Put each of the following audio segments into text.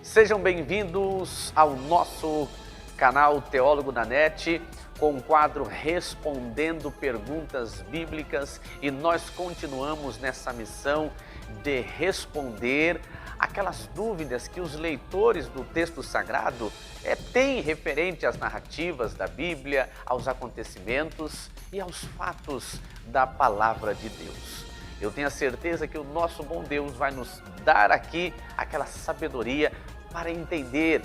Sejam bem-vindos ao nosso canal Teólogo da NET, com o quadro Respondendo Perguntas Bíblicas, e nós continuamos nessa missão de responder aquelas dúvidas que os leitores do texto sagrado têm referente às narrativas da Bíblia, aos acontecimentos e aos fatos da Palavra de Deus. Eu tenho a certeza que o nosso bom Deus vai nos dar aqui aquela sabedoria para entender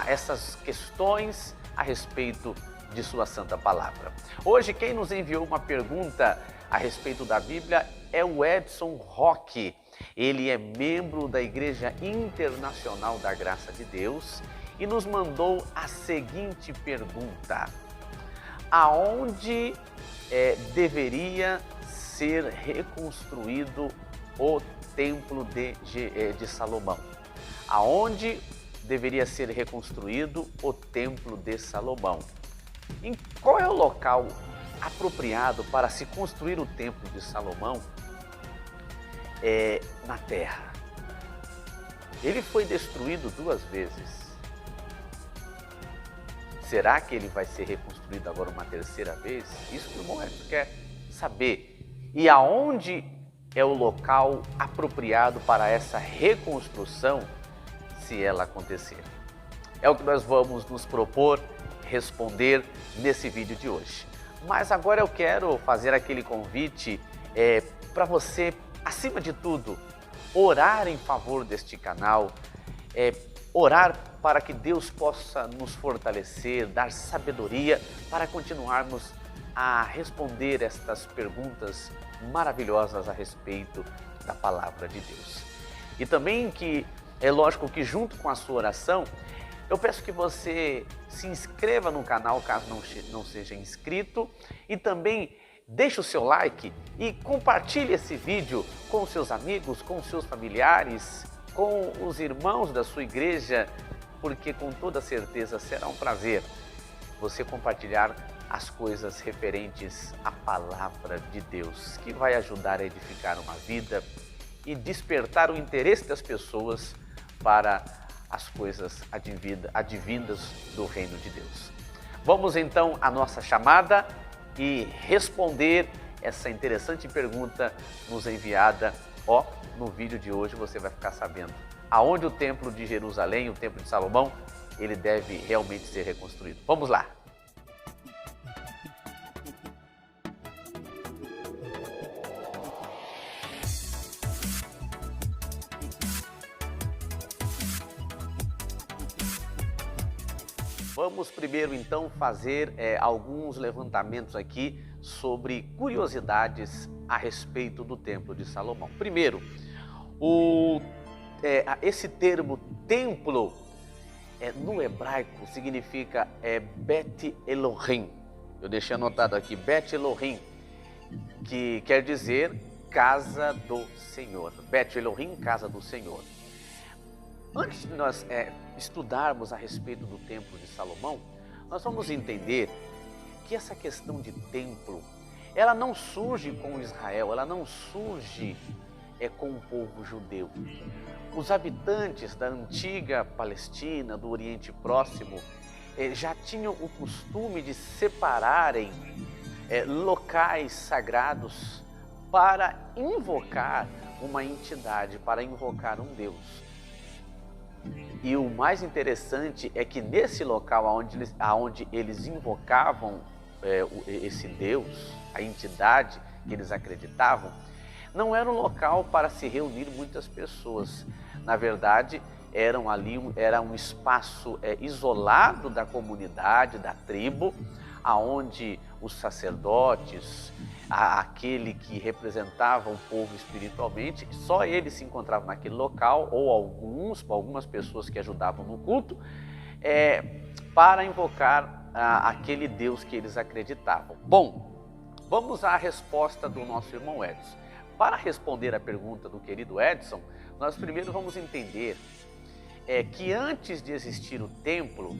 essas questões a respeito de sua santa palavra. Hoje, quem nos enviou uma pergunta a respeito da Bíblia é o Edson Roque. Ele é membro da Igreja Internacional da Graça de Deus e nos mandou a seguinte pergunta: aonde deveria ser reconstruído o Templo de Salomão? Aonde deveria ser reconstruído o Templo de Salomão? Em qual é o local apropriado para se construir o Templo de Salomão na terra? Ele foi destruído 2 vezes. Será que ele vai ser reconstruído agora uma 3ª vez? Isso que o irmão Edson quer saber. E aonde é o local apropriado para essa reconstrução, se ela acontecer? É o que nós vamos nos propor responder nesse vídeo de hoje. Mas agora eu quero fazer aquele convite para você, acima de tudo, orar em favor deste canal, orar para que Deus possa nos fortalecer, dar sabedoria para continuarmos a responder estas perguntas maravilhosas a respeito da Palavra de Deus. E também que é lógico que junto com a sua oração, eu peço que você se inscreva no canal caso não seja inscrito, e também deixe o seu like e compartilhe esse vídeo com seus amigos, com seus familiares, com os irmãos da sua igreja, porque com toda certeza será um prazer você compartilhar as coisas referentes à Palavra de Deus, que vai ajudar a edificar uma vida e despertar o interesse das pessoas para as coisas advindas do reino de Deus. Vamos então à nossa chamada e responder essa interessante pergunta nos enviada. No vídeo de hoje você vai ficar sabendo aonde o Templo de Jerusalém, o Templo de Salomão, ele deve realmente ser reconstruído. Vamos lá! Vamos primeiro então fazer alguns levantamentos aqui sobre curiosidades a respeito do Templo de Salomão. Primeiro, esse termo templo no hebraico significa Bet Elohim. Eu deixei anotado aqui, Bet Elohim, que quer dizer casa do Senhor. Bet Elohim, casa do Senhor. Antes de nós estudarmos a respeito do Templo de Salomão, nós vamos entender que essa questão de templo, ela não surge com Israel, ela não surge com o povo judeu. Os habitantes da antiga Palestina, do Oriente Próximo, já tinham o costume de separarem locais sagrados para invocar uma entidade, para invocar um Deus. E o mais interessante é que nesse local onde eles invocavam esse Deus, a entidade que eles acreditavam, não era um local para se reunir muitas pessoas. Na verdade, era um espaço isolado da comunidade, da tribo, aonde os sacerdotes, aquele que representava o povo espiritualmente, só eles se encontravam naquele local, ou algumas pessoas que ajudavam no culto, para invocar aquele Deus que eles acreditavam. Bom, vamos à resposta do nosso irmão Edson. Para responder a pergunta do querido Edson, nós primeiro vamos entender que antes de existir o templo,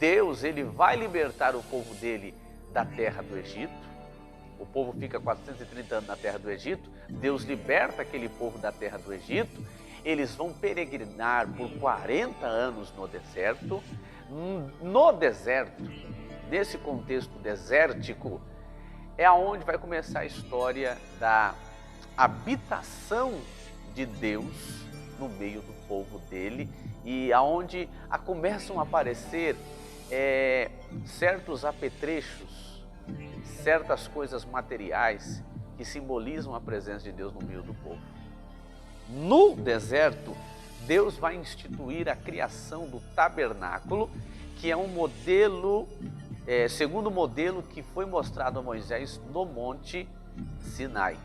Deus ele vai libertar o povo dele da terra do Egito. O povo fica 430 anos na terra do Egito, Deus liberta aquele povo da terra do Egito eles vão peregrinar por 40 anos no deserto. No deserto, nesse contexto desértico, é aonde vai começar a história da habitação de Deus no meio do povo dele, e aonde começam a aparecer certos apetrechos, certas coisas materiais que simbolizam a presença de Deus no meio do povo. No deserto, Deus vai instituir a criação do tabernáculo, que é um modelo, segundo o modelo que foi mostrado a Moisés no Monte Sinai.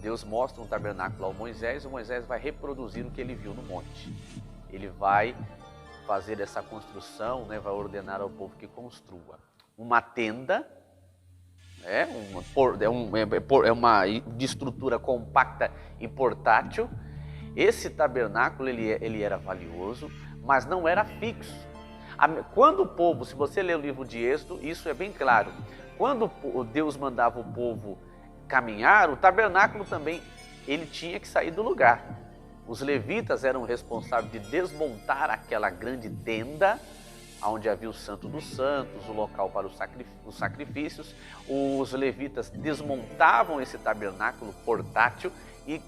Deus mostra um tabernáculo ao Moisés, e o Moisés vai reproduzir o que ele viu no monte. Ele vai fazer essa construção, vai ordenar ao povo que construa uma tenda, uma de estrutura compacta e portátil. Esse tabernáculo ele era valioso, mas não era fixo. Quando o povo, se você ler o livro de Êxodo, isso é bem claro. Quando Deus mandava o povo caminhar, o tabernáculo também ele tinha que sair do lugar. Os levitas eram responsáveis de desmontar aquela grande tenda, onde havia o Santo dos Santos, o local para os sacrifícios. Os levitas desmontavam esse tabernáculo portátil e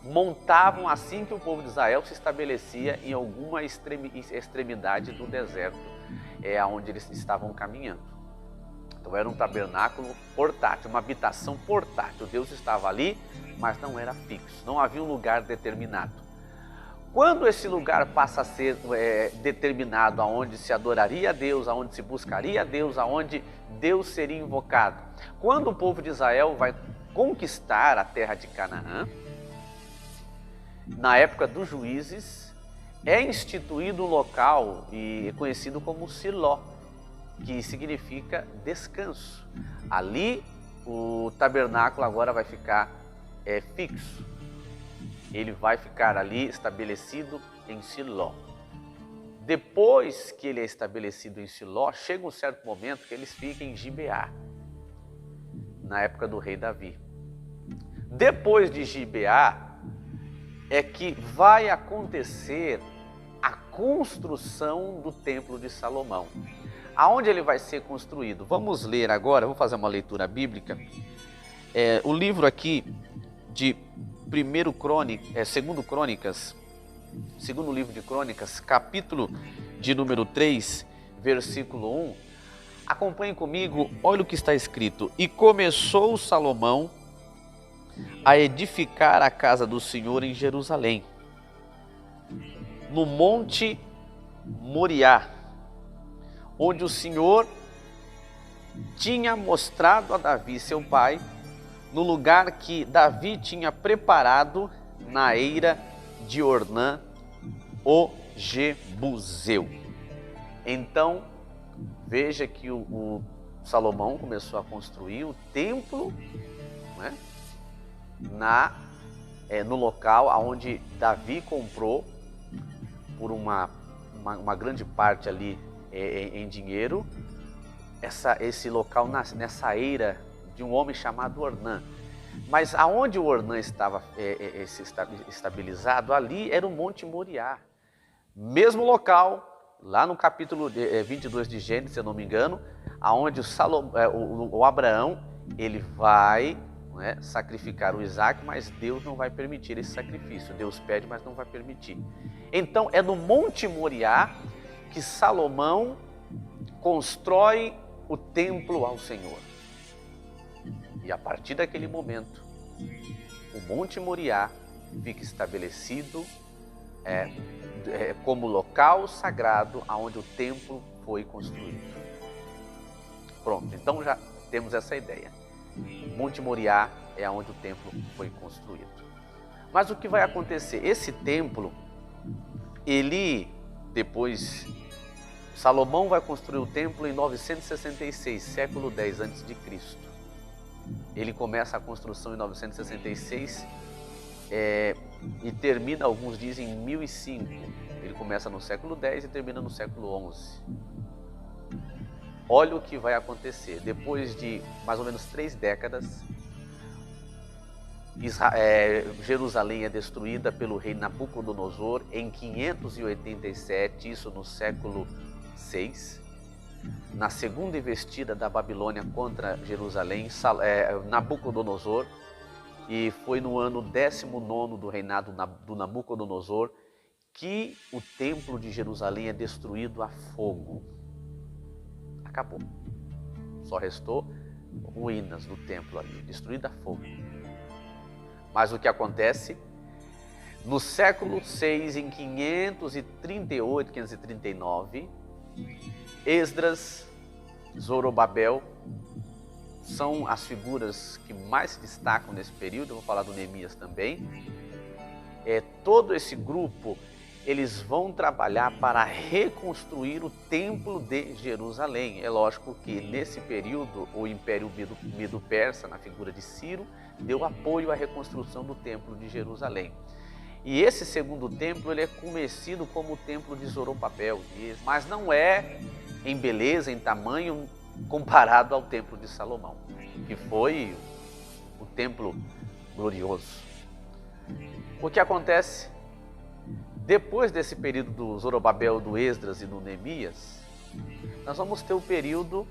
montavam assim que o povo de Israel se estabelecia em alguma extremidade do deserto, onde eles estavam caminhando. Então era um tabernáculo portátil, uma habitação portátil. Deus estava ali, mas não era fixo, não havia um lugar determinado. Quando esse lugar passa a ser determinado, aonde se adoraria a Deus, aonde se buscaria a Deus, aonde Deus seria invocado, quando o povo de Israel vai conquistar a terra de Canaã, na época dos juízes, é instituído um local conhecido como Siló, que significa descanso. Ali o tabernáculo agora vai ficar fixo. Ele vai ficar ali estabelecido em Siló. Depois que ele é estabelecido em Siló, chega um certo momento que eles ficam em Gibeá, na época do rei Davi. Depois de Gibeá, é que vai acontecer a construção do Templo de Salomão. Aonde ele vai ser construído? Vamos ler agora, vou fazer uma leitura bíblica. O livro aqui de segundo livro de Crônicas, capítulo de número 3, versículo 1. Acompanhe comigo, olha o que está escrito. E começou Salomão a edificar a casa do Senhor em Jerusalém, no Monte Moriá, onde o Senhor tinha mostrado a Davi, seu pai, no lugar que Davi tinha preparado na eira de Ornã, o Jebuseu. Então, veja que o Salomão começou a construir o templo, no local onde Davi comprou por uma grande parte ali em dinheiro, esse local nessa eira de um homem chamado Ornã. Mas aonde o Ornã estava estabilizado, ali era o Monte Moriá. Mesmo local, lá no capítulo 22 de Gênesis, se eu não me engano, aonde o Abraão ele vai sacrificar o Isaac, mas Deus não vai permitir esse sacrifício. Deus pede, mas não vai permitir. Então é no Monte Moriá que Salomão constrói o templo ao Senhor. E a partir daquele momento, o Monte Moriá fica estabelecido como local sagrado onde o templo foi construído. Pronto, então já temos essa ideia. Monte Moriá é onde o templo foi construído. Mas o que vai acontecer? Esse templo, depois, Salomão vai construir o templo em 966, século 10 a.C. Ele começa a construção em 966 e termina, alguns dizem, em 1005. Ele começa no século 10 e termina no século 11. Olha o que vai acontecer. Depois de mais ou menos 3 décadas, Jerusalém é destruída pelo rei Nabucodonosor em 587, isso no século VI. Na segunda investida da Babilônia contra Jerusalém, Nabucodonosor, e foi no ano 19º do reinado do Nabucodonosor que o templo de Jerusalém é destruído a fogo. Acabou. Só restou ruínas do templo ali, destruído a fogo. Mas o que acontece? No século VI, em 538, 539, Esdras, Zorobabel, são as figuras que mais se destacam nesse período. Eu vou falar do Neemias também. Todo esse grupo, eles vão trabalhar para reconstruir o templo de Jerusalém. É lógico que nesse período o Império Medo-Persa, na figura de Ciro, deu apoio à reconstrução do templo de Jerusalém. E esse segundo templo, ele é conhecido como o templo de Zorobabel, mas não é em beleza, em tamanho, comparado ao templo de Salomão, que foi o templo glorioso. O que acontece? Depois desse período do Zorobabel, do Esdras e do Neemias, nós vamos ter o período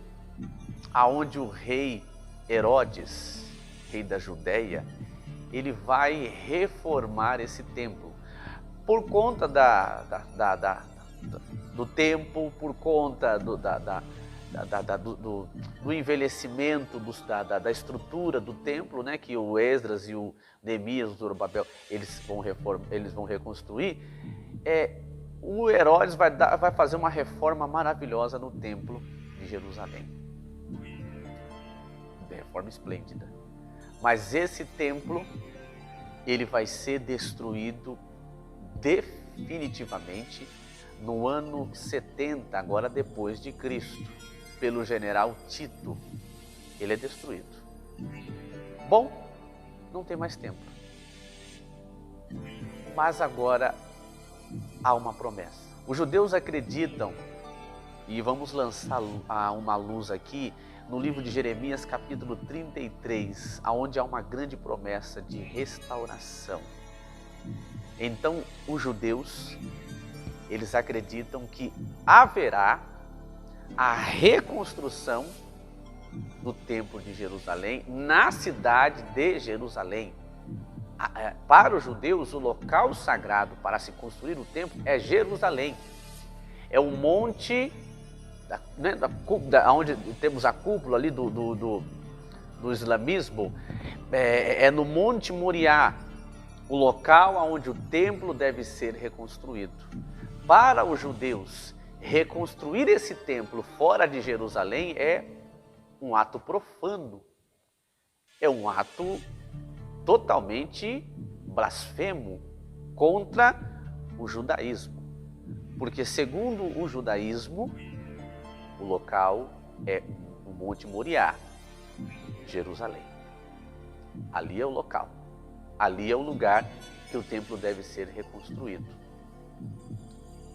onde o rei Herodes, rei da Judéia, ele vai reformar esse templo. Por conta do tempo, por conta do envelhecimento da estrutura do templo, né, que o Esdras e o Neemias, o Zorobabel, eles vão reconstruir, o Herodes vai fazer uma reforma maravilhosa no templo de Jerusalém. Uma reforma esplêndida. Mas esse templo, ele vai ser destruído definitivamente no ano 70, agora depois de Cristo, pelo general Tito. Ele é destruído. Bom, não tem mais tempo. Mas agora há uma promessa. Os judeus acreditam, e vamos lançar uma luz aqui, no livro de Jeremias, capítulo 33, onde há uma grande promessa de restauração. Então, os judeus, eles acreditam que haverá a reconstrução do templo de Jerusalém na cidade de Jerusalém. Para os judeus, o local sagrado para se construir o templo é Jerusalém. É o monte, onde temos a cúpula ali do islamismo, é no Monte Moriá, o local onde o templo deve ser reconstruído. Para os judeus, reconstruir esse templo fora de Jerusalém é um ato profano, é um ato totalmente blasfemo contra o judaísmo. Porque segundo o judaísmo, o local é o Monte Moriá, Jerusalém. Ali é o local, ali é o lugar que o templo deve ser reconstruído.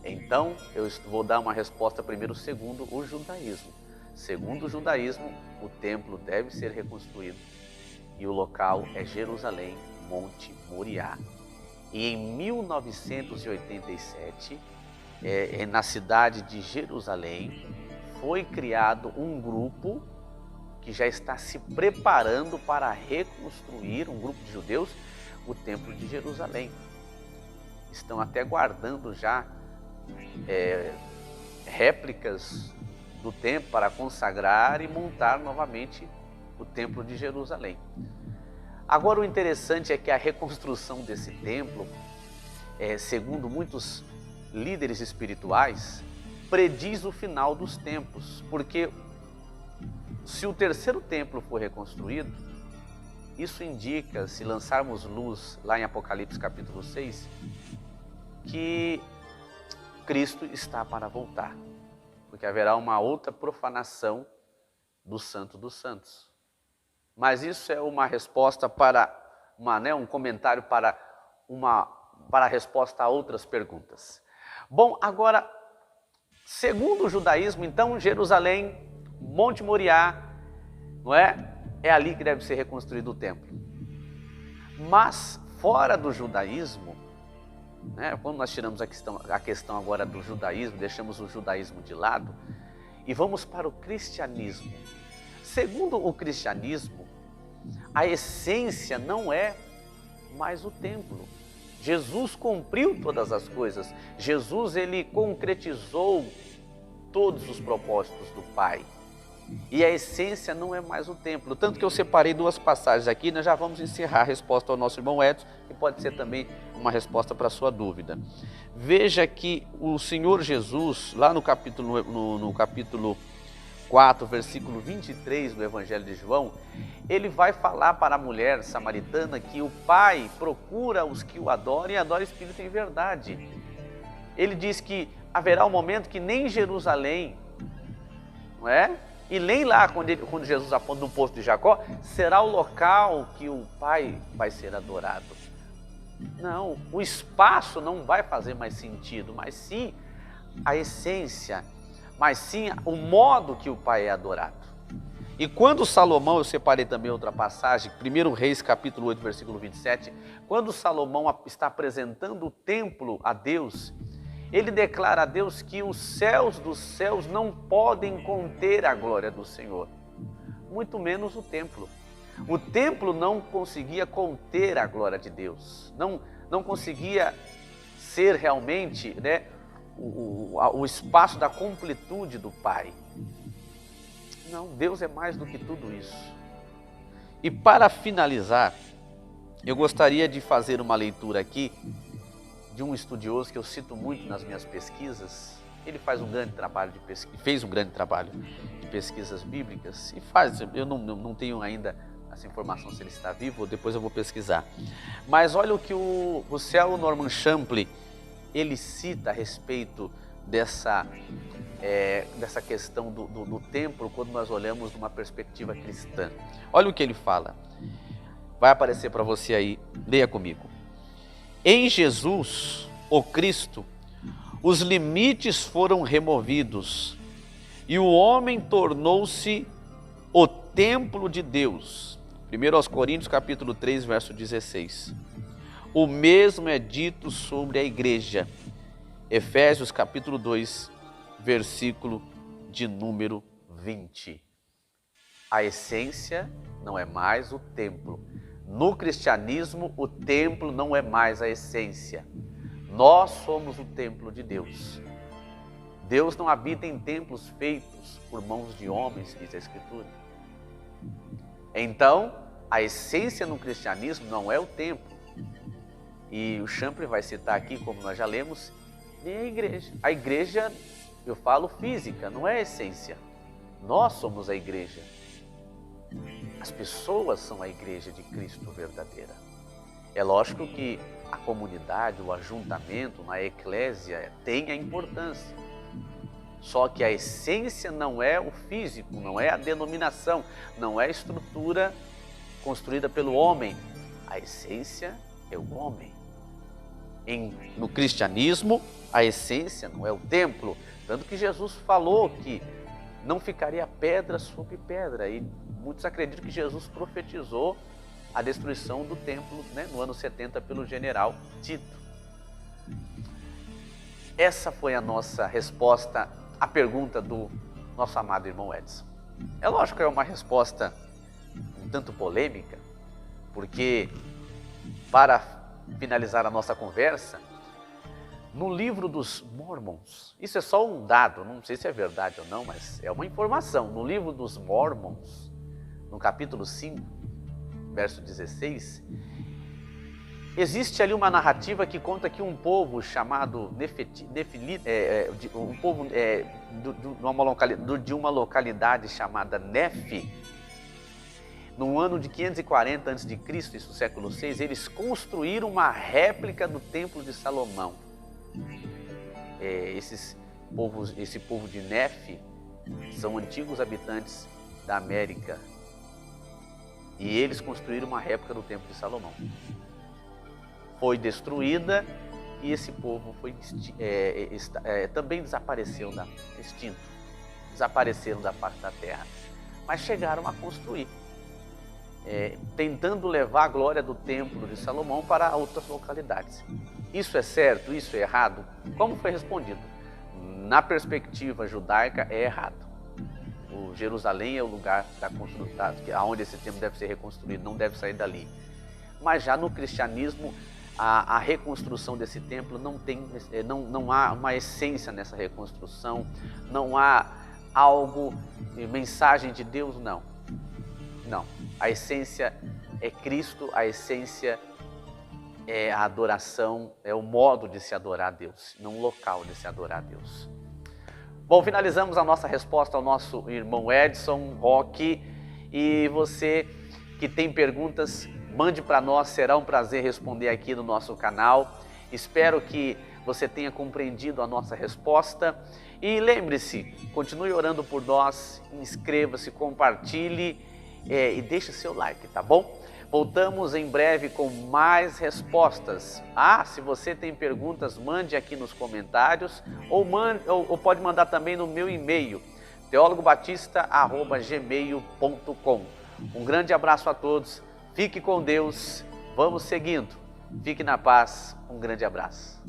Então, eu vou dar uma resposta primeiro segundo o judaísmo. Segundo o judaísmo, o templo deve ser reconstruído e o local é Jerusalém, Monte Moriá. E em 1987, na cidade de Jerusalém, foi criado um grupo que já está se preparando para reconstruir, um grupo de judeus, o templo de Jerusalém. Estão até guardando já réplicas do templo para consagrar e montar novamente o templo de Jerusalém. Agora, o interessante é que a reconstrução desse templo, segundo muitos líderes espirituais, prediz o final dos tempos, porque se o terceiro templo for reconstruído, isso indica, se lançarmos luz lá em Apocalipse capítulo 6, que Cristo está para voltar, porque haverá uma outra profanação do Santo dos Santos. Mas isso é uma resposta para um comentário para a resposta a outras perguntas. Bom, agora, segundo o judaísmo, então, Jerusalém, Monte Moriá, não é? É ali que deve ser reconstruído o templo. Mas fora do judaísmo, né, quando nós tiramos a questão agora do judaísmo, deixamos o judaísmo de lado e vamos para o cristianismo. Segundo o cristianismo, a essência não é mais o templo. Jesus cumpriu todas as coisas. Jesus, ele concretizou todos os propósitos do Pai. E a essência não é mais o templo. Tanto que eu separei duas passagens aqui, nós já vamos encerrar a resposta ao nosso irmão Edson, que pode ser também uma resposta para a sua dúvida. Veja que o Senhor Jesus, lá no capítulo 4, versículo 23 do Evangelho de João, ele vai falar para a mulher samaritana que o Pai procura os que o adoram e adora o Espírito em verdade. Ele diz que haverá um momento que nem em Jerusalém, não é? E nem lá, quando Jesus aponta no poço de Jacó, será o local que o Pai vai ser adorado. Não, o espaço não vai fazer mais sentido, mas sim a essência, mas sim o modo que o Pai é adorado. E quando Salomão, eu separei também outra passagem, 1 Reis capítulo 8, versículo 27, quando Salomão está apresentando o templo a Deus, ele declara a Deus que os céus dos céus não podem conter a glória do Senhor, muito menos o templo. O templo não conseguia conter a glória de Deus, não conseguia ser realmente, né, o espaço da completude do Pai. Não, Deus é mais do que tudo isso. E para finalizar, eu gostaria de fazer uma leitura aqui de um estudioso que eu cito muito nas minhas pesquisas. Ele fez um grande trabalho de pesquisas bíblicas e faz. Eu não tenho ainda essa informação se ele está vivo, depois eu vou pesquisar. Mas olha o que o Russell Norman Champlin ele cita a respeito dessa questão do templo quando nós olhamos de uma perspectiva cristã. Olha o que ele fala. Vai aparecer para você aí, leia comigo. Em Jesus, o Cristo, os limites foram removidos e o homem tornou-se o templo de Deus. 1 Coríntios capítulo 3, verso 16. O mesmo é dito sobre a igreja. Efésios capítulo 2, versículo de número 20. A essência não é mais o templo. No cristianismo, o templo não é mais a essência. Nós somos o templo de Deus. Deus não habita em templos feitos por mãos de homens, diz a Escritura. Então, a essência no cristianismo não é o templo. E o Champlin vai citar aqui, como nós já lemos, nem a igreja. A igreja, eu falo física, não é a essência. Nós somos a igreja. As pessoas são a igreja de Cristo verdadeira. É lógico que a comunidade, o ajuntamento, a eclésia tem a importância. Só que a essência não é o físico, não é a denominação, não é a estrutura construída pelo homem. A essência é o homem. No cristianismo, a essência não é o templo. Tanto que Jesus falou que não ficaria pedra sobre pedra. E muitos acreditam que Jesus profetizou a destruição do templo, né, no ano 70 pelo general Tito. Essa foi a nossa resposta à pergunta do nosso amado irmão Edson. É lógico que é uma resposta um tanto polêmica, porque para finalizar a nossa conversa, no livro dos Mormons, isso é só um dado, não sei se é verdade ou não, mas é uma informação. No livro dos Mormons, no capítulo 5, verso 16, existe ali uma narrativa que conta que um povo chamado de uma localidade chamada Nefe, no ano de 540 a.C., isso século 6, eles construíram uma réplica do Templo de Salomão. Esse povo de Nefe são antigos habitantes da América e eles construíram uma réplica do Templo de Salomão. Foi destruída e esse povo também desapareceram da face da terra, mas chegaram a construir. tentando levar a glória do templo de Salomão para outras localidades. Isso é certo? Isso é errado? Como foi respondido? Na perspectiva judaica, é errado. O Jerusalém é o lugar onde esse templo deve ser reconstruído, não deve sair dali. Mas já no cristianismo, a reconstrução desse templo não há uma essência nessa reconstrução, não há algo, mensagem de Deus, não. Não, a essência é Cristo, a essência é a adoração, é o modo de se adorar a Deus, não o local de se adorar a Deus. Bom, finalizamos a nossa resposta ao nosso irmão Edson Roque, e você que tem perguntas, mande para nós, será um prazer responder aqui no nosso canal. Espero que você tenha compreendido a nossa resposta e lembre-se, continue orando por nós, inscreva-se, compartilhe e deixe seu like, tá bom? Voltamos em breve com mais respostas. Se você tem perguntas, mande aqui nos comentários ou pode mandar também no meu e-mail, teologobatista@gmail.com. Um grande abraço a todos, fique com Deus, vamos seguindo, fique na paz, um grande abraço.